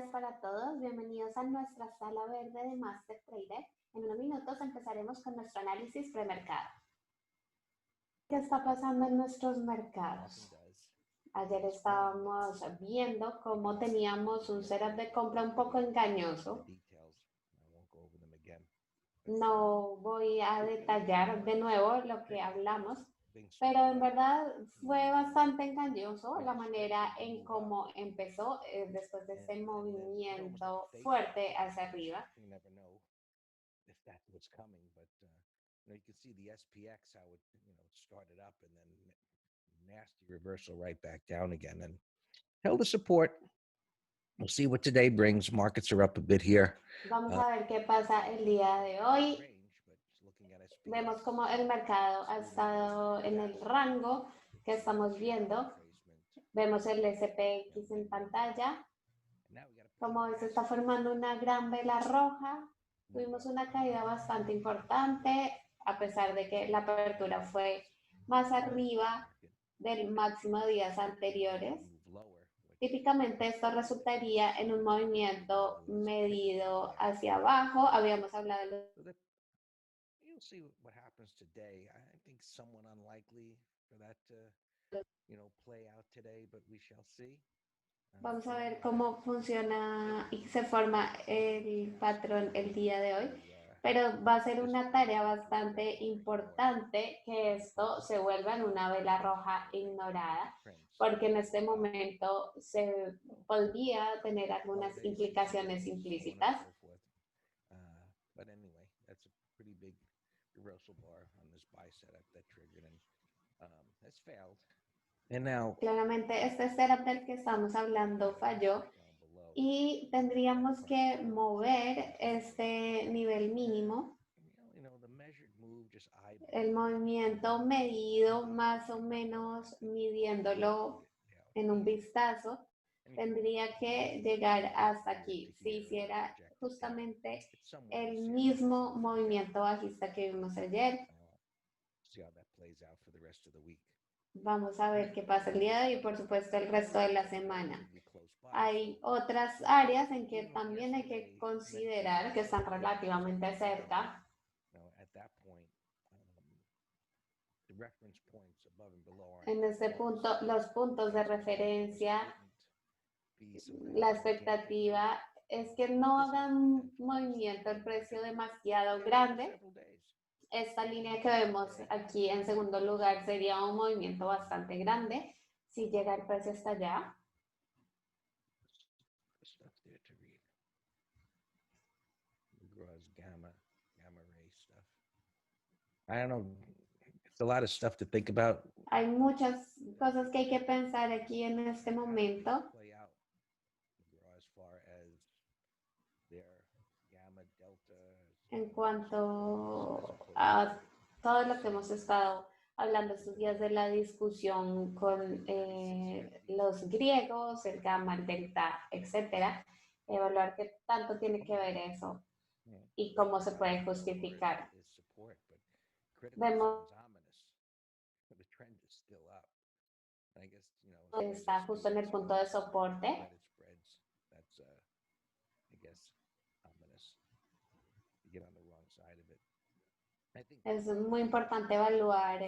días para todos. Bienvenidos a nuestra sala verde de Master Trader. En unos minutos empezaremos con nuestro análisis premercado. ¿Qué está pasando en nuestros mercados? Ayer estábamos viendo cómo teníamos un setup de compra un poco engañoso. No voy a detallar de nuevo lo que hablamos, pero en verdad fue bastante engañoso la manera en cómo empezó después de ese movimiento fuerte hacia arriba. You can see the SPX how it started up and then nasty reversal right back down again and held a support. We'll see what today brings. Markets are up a bit here. Vamos a ver qué pasa el día de hoy. Vemos como el mercado ha estado en el rango que estamos viendo. Vemos el SPX en pantalla. Como se está formando una gran vela roja. Tuvimos una caída bastante importante, a pesar de que la apertura fue más arriba del máximo de días anteriores. Típicamente esto resultaría en un movimiento medido hacia abajo. Habíamos hablado de You'll see what happens today. I think somewhat unlikely for that to, play out today, but we shall see. Vamos a ver cómo funciona y se forma el patrón el día de hoy, pero va a ser una tarea bastante importante que esto se vuelva en una vela roja ignorada, porque en este momento se podría tener algunas implicaciones implícitas. But anyway, that's a pretty big reversal bar on this buy setup that triggered and has failed. And now, claramente este setup del que estamos hablando falló y tendríamos que mover este nivel mínimo. El movimiento medido más o menos midiéndolo en un vistazo tendría que llegar hasta aquí. Si hiciera justamente el mismo movimiento bajista que vimos ayer. Vamos a ver qué pasa el día de hoy y por supuesto el resto de la semana. Hay otras áreas en que también hay que considerar que están relativamente cerca. En este punto, los puntos de referencia, la expectativa es que no hagan un movimiento el precio demasiado grande. Esta línea que vemos aquí en segundo lugar sería un movimiento bastante grande si llega el precio hasta allá. I don't know. It's a lot of stuff to think about. Hay muchas cosas que hay que pensar aquí en este momento. En cuanto a todo lo que hemos estado hablando estos días de la discusión con los griegos, el gamma, el delta, etcétera, evaluar qué tanto tiene que ver eso y cómo se puede justificar. Vemos está justo en el punto de soporte. Es muy importante evaluar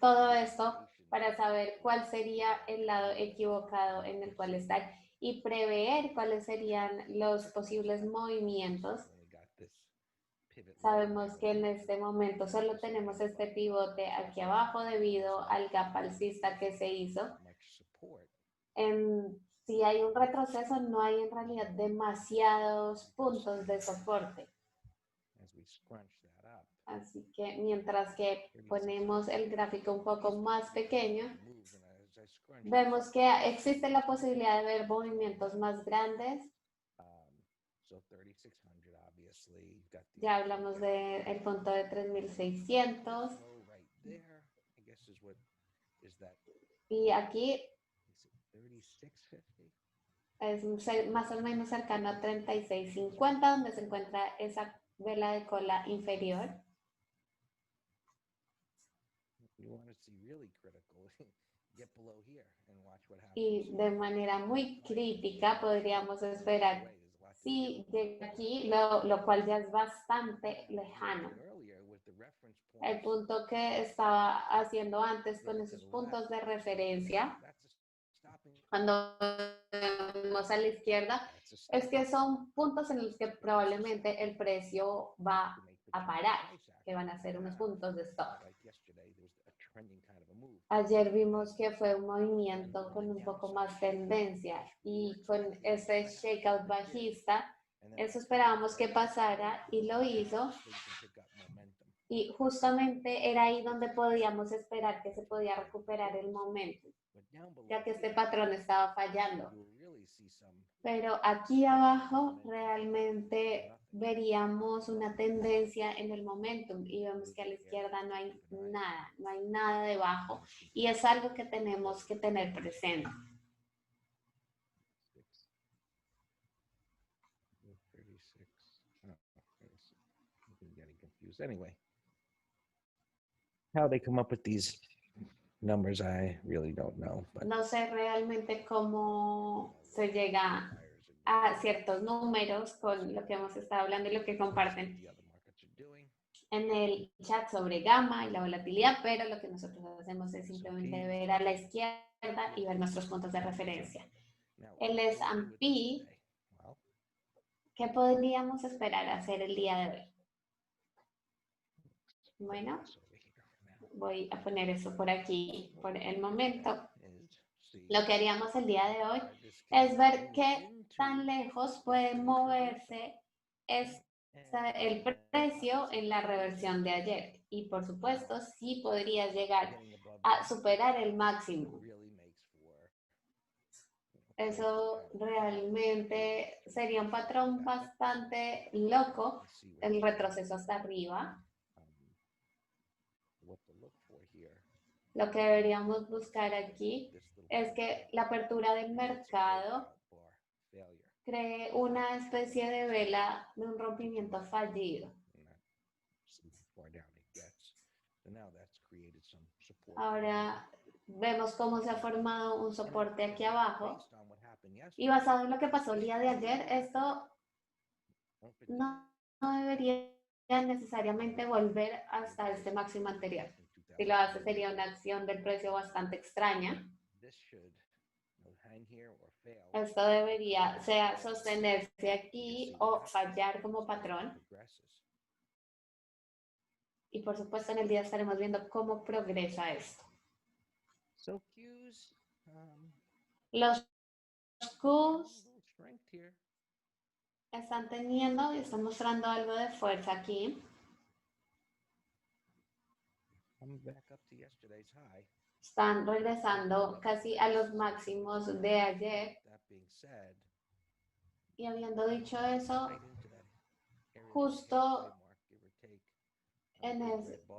todo esto para saber cuál sería el lado equivocado en el cual estar y prever cuáles serían los posibles movimientos. Sabemos que en este momento solo tenemos este pivote aquí abajo debido al gap alcista que se hizo. Si hay un retroceso, no hay en realidad demasiados puntos de soporte. Así que mientras que ponemos el gráfico un poco más pequeño, vemos que existe la posibilidad de ver movimientos más grandes. Ya hablamos del punto de 3600. Y aquí es más o menos cercano a 3650, donde se encuentra esa vela de cola inferior. Y de manera muy crítica podríamos esperar si llega aquí, lo cual ya es bastante lejano. El punto que estaba haciendo antes con esos puntos de referencia, cuando vemos a la izquierda, es que son puntos en los que probablemente el precio va a parar, que van a ser unos puntos de stop. Ayer vimos que fue un movimiento con un poco más tendencia y con ese shakeout bajista, eso esperábamos que pasara y lo hizo. Y justamente era ahí donde podíamos esperar que se podía recuperar el momento, ya que este patrón estaba fallando. Pero aquí abajo realmente veríamos una tendencia en el momentum y vemos que a la izquierda no hay nada debajo y es algo que tenemos que tener presente. Anyway, how they come up with these numbers, I really don't know. But no sé realmente cómo se llega a ciertos números con lo que hemos estado hablando y lo que comparten en el chat sobre gamma y la volatilidad, pero lo que nosotros hacemos es simplemente ver a la izquierda y ver nuestros puntos de referencia. El S&P, ¿qué podríamos esperar hacer el día de hoy? Bueno, voy a poner eso por aquí por el momento. Lo que haríamos el día de hoy es ver qué tan lejos puede moverse el precio en la reversión de ayer. Y por supuesto, sí podría llegar a superar el máximo. Eso realmente sería un patrón bastante loco, el retroceso hasta arriba. Lo que deberíamos buscar aquí es que la apertura del mercado cree una especie de vela de un rompimiento fallido. Ahora vemos cómo se ha formado un soporte aquí abajo y basado en lo que pasó el día de ayer, esto no debería necesariamente volver hasta este máximo anterior. Si lo hace sería una acción del precio bastante extraña. Esto debería sea sostenerse aquí o fallar como patrón. Y por supuesto en el día estaremos viendo cómo progresa esto. Los Qs están teniendo y están mostrando algo de fuerza aquí. Están regresando casi a los máximos de ayer. Y habiendo dicho eso, justo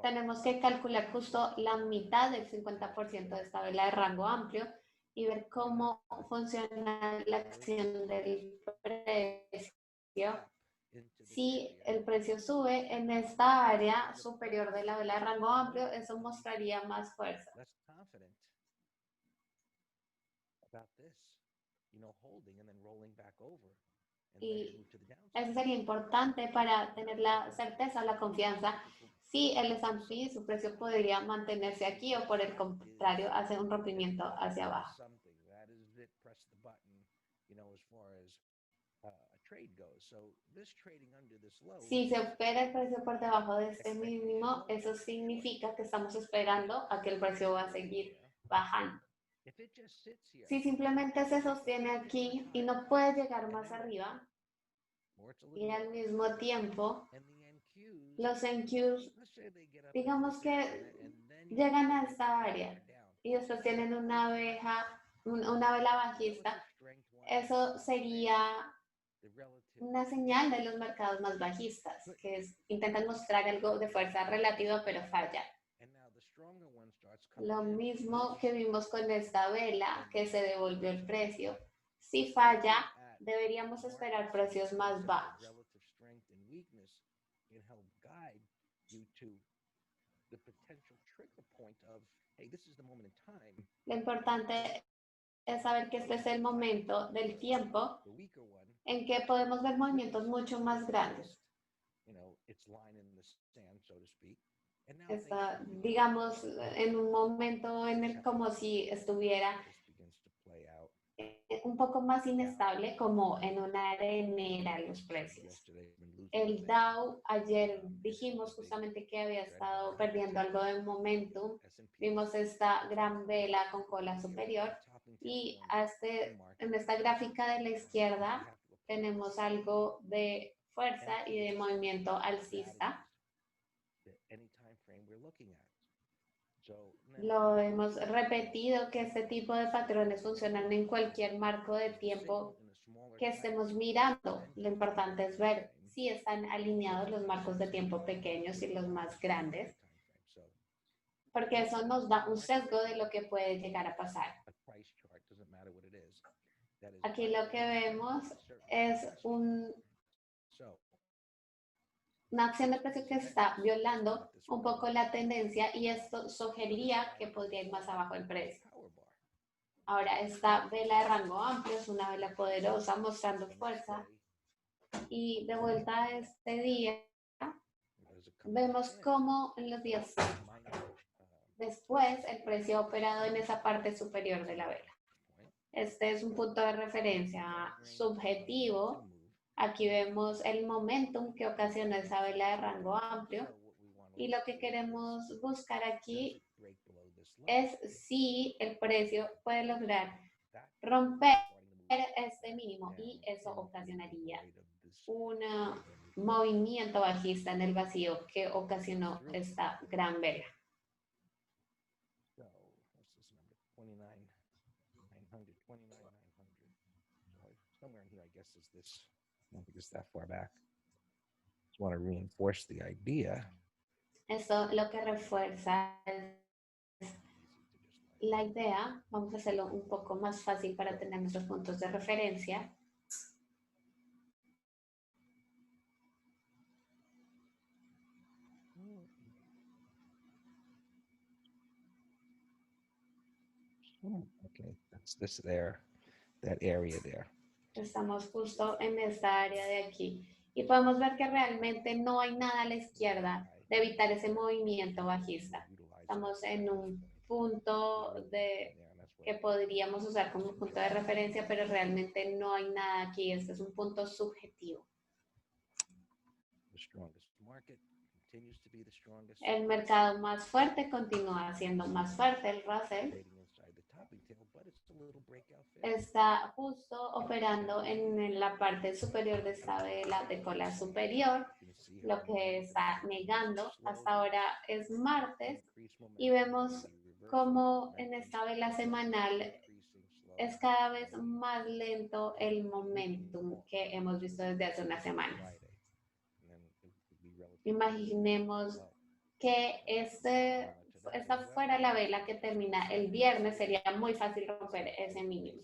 tenemos que calcular justo la mitad del 50% de esta vela de rango amplio y ver cómo funciona la acción del precio. Si el precio sube en esta área superior de la vela de rango amplio, eso mostraría más fuerza. Y eso sería importante para tener la certeza, la confianza. Si el S&P, su precio podría mantenerse aquí o por el contrario, hacer un rompimiento hacia abajo. Si se opera el precio por debajo de este mínimo, eso significa que estamos esperando a que el precio va a seguir bajando. Si simplemente se sostiene aquí y no puede llegar más arriba, y al mismo tiempo los NQs, digamos que llegan a esta área y después tienen una vela bajista, eso sería una señal de los mercados más bajistas, que intentan mostrar algo de fuerza relativa pero fallan. Lo mismo que vimos con esta vela que se devolvió el precio. Si falla, deberíamos esperar precios más bajos. Lo importante es saber que este es el momento del tiempo en que podemos ver movimientos mucho más grandes. Está, digamos, en un momento en el como si estuviera un poco más inestable, como en una arenera los precios. El Dow, ayer dijimos justamente que había estado perdiendo algo de momentum. Vimos esta gran vela con cola superior y en esta gráfica de la izquierda tenemos algo de fuerza y de movimiento alcista. Lo hemos repetido que este tipo de patrones funcionan en cualquier marco de tiempo que estemos mirando. Lo importante es ver si están alineados los marcos de tiempo pequeños y los más grandes, porque eso nos da un sesgo de lo que puede llegar a pasar. Aquí lo que vemos es una acción de precio que está violando un poco la tendencia y esto sugeriría que podría ir más abajo el precio. Ahora, esta vela de rango amplio es una vela poderosa mostrando fuerza y de vuelta a este día vemos cómo en los días después el precio ha operado en esa parte superior de la vela. Este es un punto de referencia subjetivo. Aquí vemos el momentum que ocasiona esa vela de rango amplio y lo que queremos buscar aquí es si el precio puede lograr romper este mínimo y eso ocasionaría un movimiento bajista en el vacío que ocasionó esta gran vela. Somewhere in here, I guess, is this. I don't think it's that far back. Just want to reinforce the idea. Esto lo que refuerza es la idea. Vamos a hacerlo un poco más fácil para tener nuestros puntos de referencia. Okay, that's this there, that area there. Estamos justo en esta área de aquí y podemos ver que realmente no hay nada a la izquierda de evitar ese movimiento bajista. Estamos en un punto que podríamos usar como punto de referencia, pero realmente no hay nada aquí. Este es un punto subjetivo. El mercado más fuerte continúa siendo más fuerte, el Russell. Está justo operando en la parte superior de esta vela de cola superior, lo que está negando. Hasta ahora es martes y vemos cómo en esta vela semanal es cada vez más lento el momentum que hemos visto desde hace unas semanas. Imaginemos que esta fuera la vela que termina el viernes, sería muy fácil romper ese mínimo.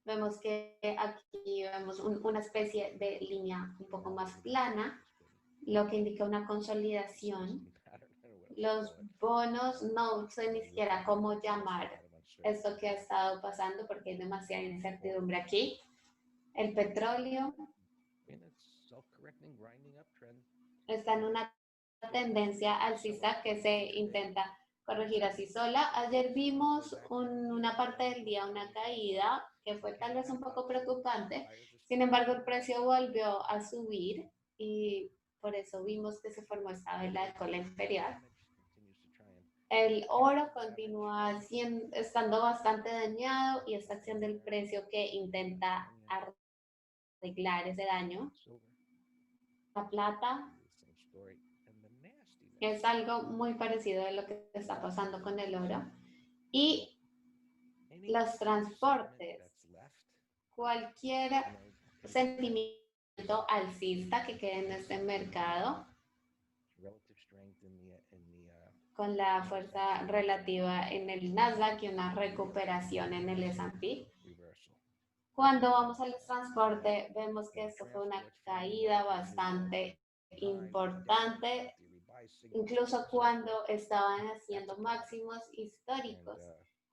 Vemos que aquí vemos una especie de línea un poco más plana, lo que indica una consolidación. Los bonos no sé ni siquiera cómo llamar esto que ha estado pasando porque hay demasiada incertidumbre aquí. El petróleo está en una tendencia alcista que se intenta corregir así sola. Ayer vimos una parte del día una caída que fue tal vez un poco preocupante. Sin embargo, el precio volvió a subir y por eso vimos que se formó esta vela de cola inferior. El oro continúa estando bastante dañado y esta acción del precio que intenta arreglar ese daño. La plata es algo muy parecido a lo que está pasando con el oro. Y los transportes, cualquier sentimiento alcista que quede en este mercado, con la fuerza relativa en el Nasdaq y una recuperación en el S&P. Cuando vamos al transporte, vemos que esto fue una caída bastante importante incluso cuando estaban haciendo máximos históricos.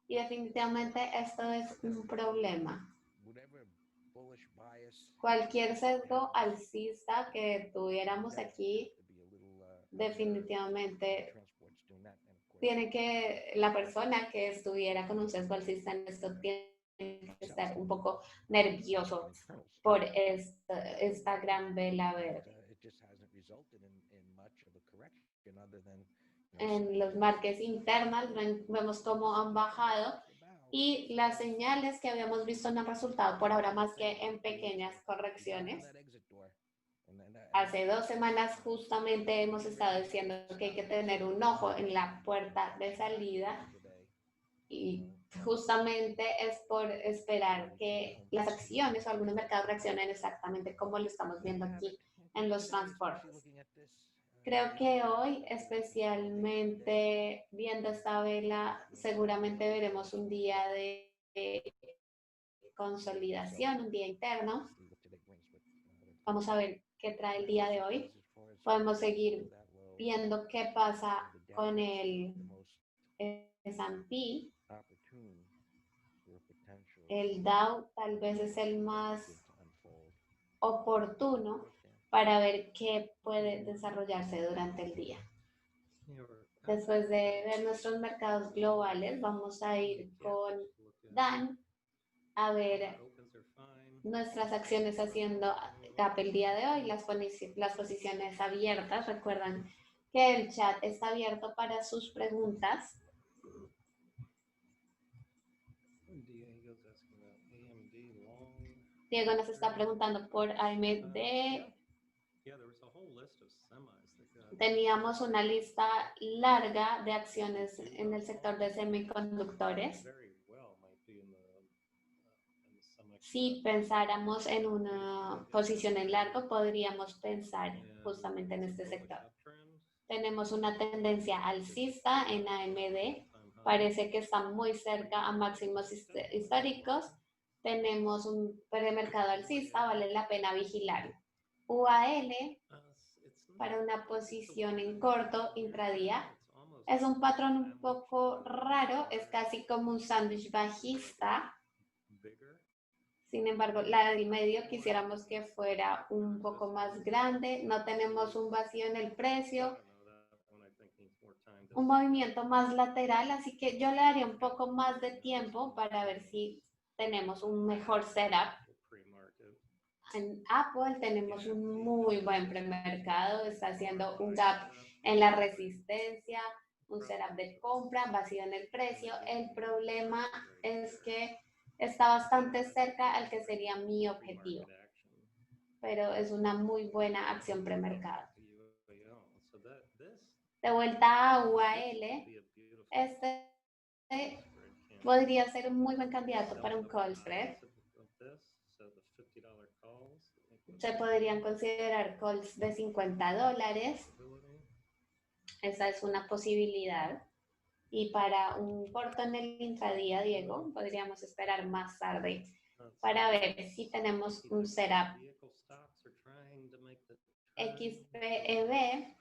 Y definitivamente esto es un problema. Cualquier sesgo alcista que tuviéramos aquí, definitivamente tiene que, la persona que estuviera con un sesgo alcista en esto tiene que estar un poco nervioso por esta gran vela verde. En los marques internos vemos cómo han bajado y las señales que habíamos visto no han resultado por ahora más que en pequeñas correcciones. Hace 2 semanas justamente hemos estado diciendo que hay que tener un ojo en la puerta de salida y justamente es por esperar que las acciones o algunos mercados reaccionen exactamente como lo estamos viendo aquí en los transportes. Creo que hoy, especialmente viendo esta vela, seguramente veremos un día de consolidación, un día interno. Vamos a ver qué trae el día de hoy. Podemos seguir viendo qué pasa con el S&P. El Dow tal vez es el más oportuno para ver qué puede desarrollarse durante el día. Después de ver nuestros mercados globales, vamos a ir con Dan a ver nuestras acciones haciendo gap el día de hoy, las posiciones abiertas. Recuerdan que el chat está abierto para sus preguntas. Diego nos está preguntando por AMD. Teníamos una lista larga de acciones en el sector de semiconductores. Si pensáramos en una posición en largo, podríamos pensar justamente en este sector. Tenemos una tendencia alcista en AMD. Parece que está muy cerca a máximos históricos. Tenemos un premercado alcista, vale la pena vigilarlo. UAL, para una posición en corto intradía, es un patrón un poco raro, es casi como un sándwich bajista. Sin embargo, la del medio quisiéramos que fuera un poco más grande. No tenemos un vacío en el precio, un movimiento más lateral, así que yo le daría un poco más de tiempo para ver si tenemos un mejor setup. En Apple tenemos un muy buen premercado, está haciendo un gap en la resistencia, un setup de compra, vacío en el precio. El problema es que está bastante cerca al que sería mi objetivo, pero es una muy buena acción premercado. De vuelta a UAL, este podría ser un muy buen candidato para un call spread. Se podrían considerar calls de $50. Esa es una posibilidad. Y para un corto en el intradía, Diego, podríamos esperar más tarde para ver si tenemos un setup XPEB.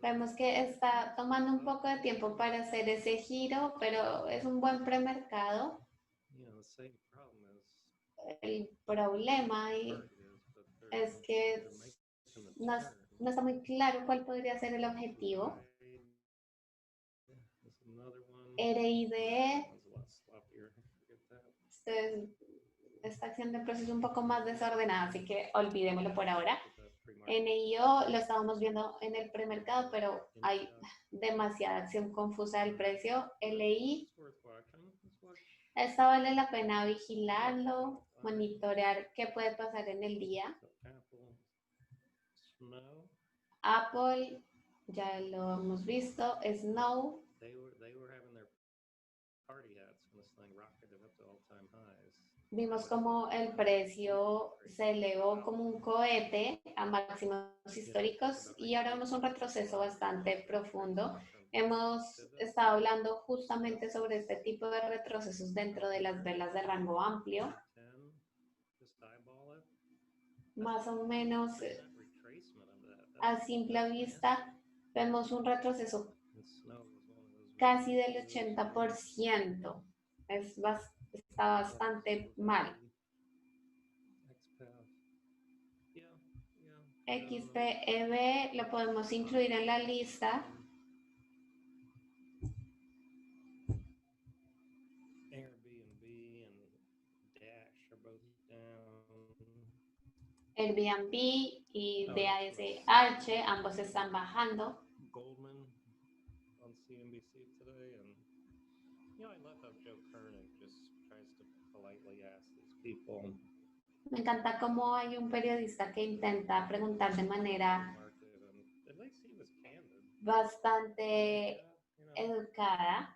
Vemos que está tomando un poco de tiempo para hacer ese giro, pero es un buen premercado. El problema es que no está muy claro cuál podría ser el objetivo. RIDE, esta acción de proceso es un poco más desordenada, así que olvidémoslo por ahora. NIO lo estábamos viendo en el premercado, pero hay demasiada acción confusa del precio. LI, esta vale la pena vigilarlo, monitorear qué puede pasar en el día. Apple, ya lo hemos visto. Snow. Vimos como el precio se elevó como un cohete a máximos históricos y ahora vemos un retroceso bastante profundo. Hemos estado hablando justamente sobre este tipo de retrocesos dentro de las velas de rango amplio. Más o menos a simple vista vemos un retroceso casi del 80%. Está bastante mal. XPEB lo podemos incluir en la lista. Airbnb y DASH, ambos están bajando. Goldman on CNBC today, and I love how Joe Kernan just tries to politely ask these people. Me encanta cómo hay un periodista que intenta preguntar de manera bastante educada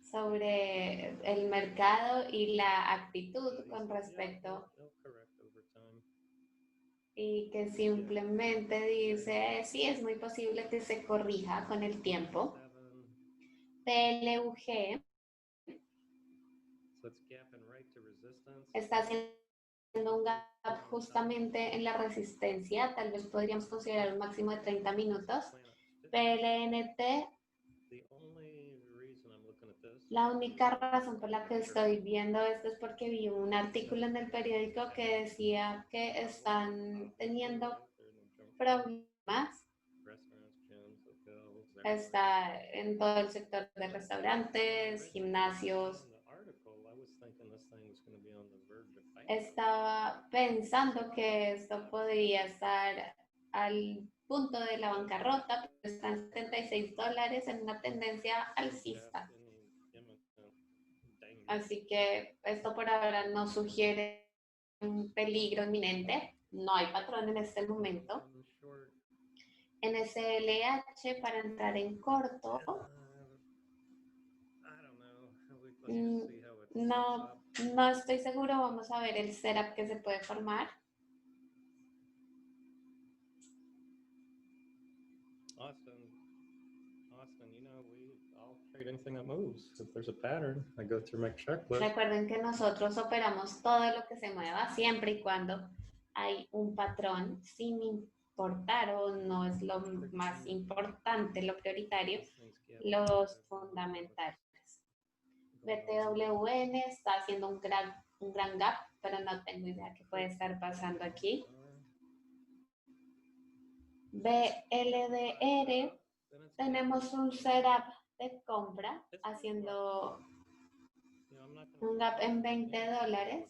sobre el mercado y la actitud con respecto, y que simplemente dice, sí, es muy posible que se corrija con el tiempo. PLUG está haciendo un gap justamente en la resistencia, tal vez podríamos considerar un máximo de 30 minutos. PLNT, la única razón por la que estoy viendo esto es porque vi un artículo en el periódico que decía que están teniendo problemas. Está en todo el sector de restaurantes, gimnasios. Estaba pensando que esto podría estar al punto de la bancarrota, pero está en $76 en una tendencia alcista. Así que esto por ahora no sugiere un peligro inminente. No hay patrón en este momento. NSLH para entrar en corto. No estoy seguro. Vamos a ver el setup que se puede formar. Austin, I'll trade anything that moves. If there's a pattern, I go through my checklist. Recuerden que nosotros operamos todo lo que se mueva siempre y cuando hay un patrón, sin importar o no es lo más importante, lo prioritario, los fundamentales. BTWN está haciendo un gran gap, pero no tengo idea qué puede estar pasando aquí. BLDR, tenemos un setup de compra haciendo un gap en $20.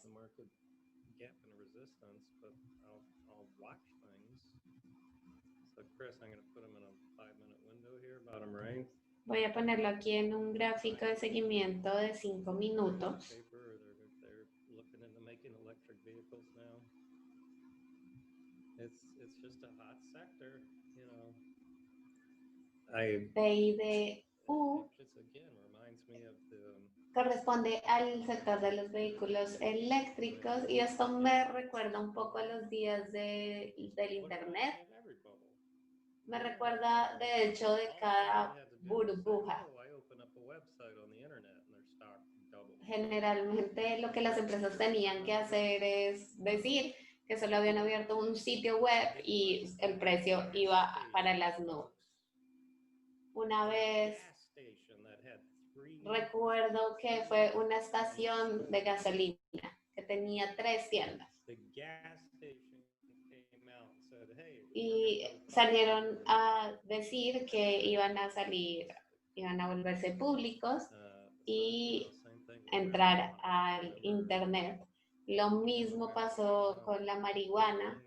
Voy a ponerlo aquí en un gráfico de seguimiento de 5 minutos. PIDU corresponde al sector de los vehículos eléctricos y esto me recuerda un poco a los días del internet. Me recuerda de hecho de cada burbuja. Generalmente lo que las empresas tenían que hacer es decir que solo habían abierto un sitio web y el precio iba para las nubes. Una vez recuerdo que fue una estación de gasolina que tenía 3 tiendas y salieron a decir que iban a volverse públicos y entrar al internet. Lo mismo pasó con la marihuana.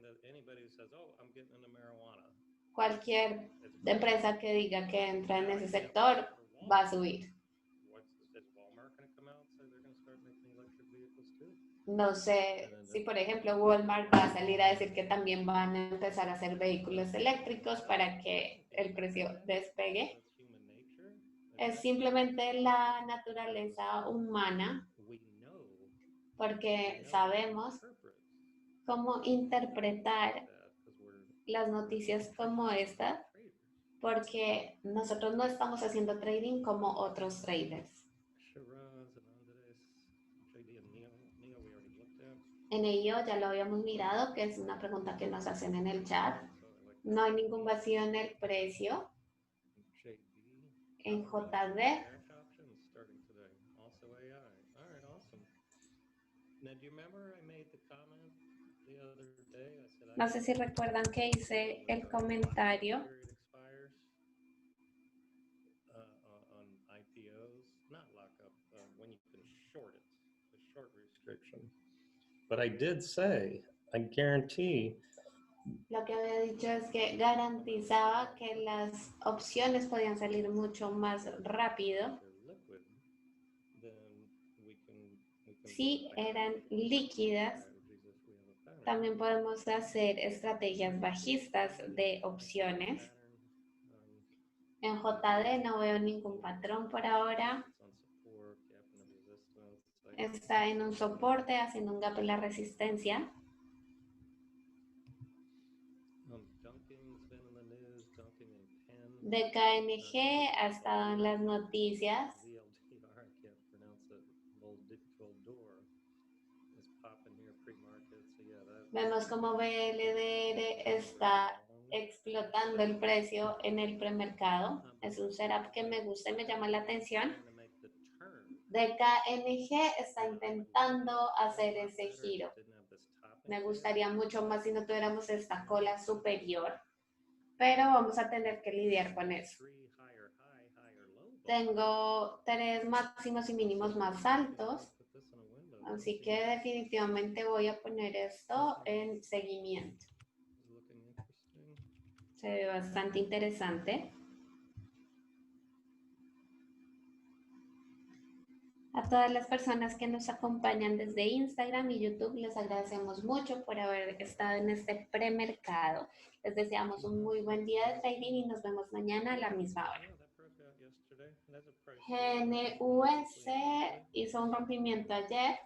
Cualquier empresa que diga que entra en ese sector va a subir. No sé si, por ejemplo, Walmart va a salir a decir que también van a empezar a hacer vehículos eléctricos para que el precio despegue. Es simplemente la naturaleza humana, porque sabemos cómo interpretar las noticias como esta, porque nosotros no estamos haciendo trading como otros traders. NIO ya lo habíamos mirado, que es una pregunta que nos hacen en el chat. No hay ningún vacío en el precio. En JD. No sé si recuerdan que hice el comentario. But I did say, I guarantee. Lo que había dicho es que garantizaba que las opciones podían salir mucho más rápido si eran líquidas. También podemos hacer estrategias bajistas de opciones. En JD no veo ningún patrón por ahora. Está en un soporte, haciendo un gap en la resistencia. DKNG ha estado en las noticias. Vemos como BLDR está explotando el precio en el premercado. Es un setup que me gusta y me llama la atención. DKNG está intentando hacer ese giro. Me gustaría mucho más si no tuviéramos esta cola superior, pero vamos a tener que lidiar con eso. Tengo 3 máximos y mínimos más altos, así que definitivamente voy a poner esto en seguimiento. Se ve bastante interesante. A todas las personas que nos acompañan desde Instagram y YouTube, les agradecemos mucho por haber estado en este premercado. Les deseamos un muy buen día de trading y nos vemos mañana a la misma hora. GNUS hizo un rompimiento ayer.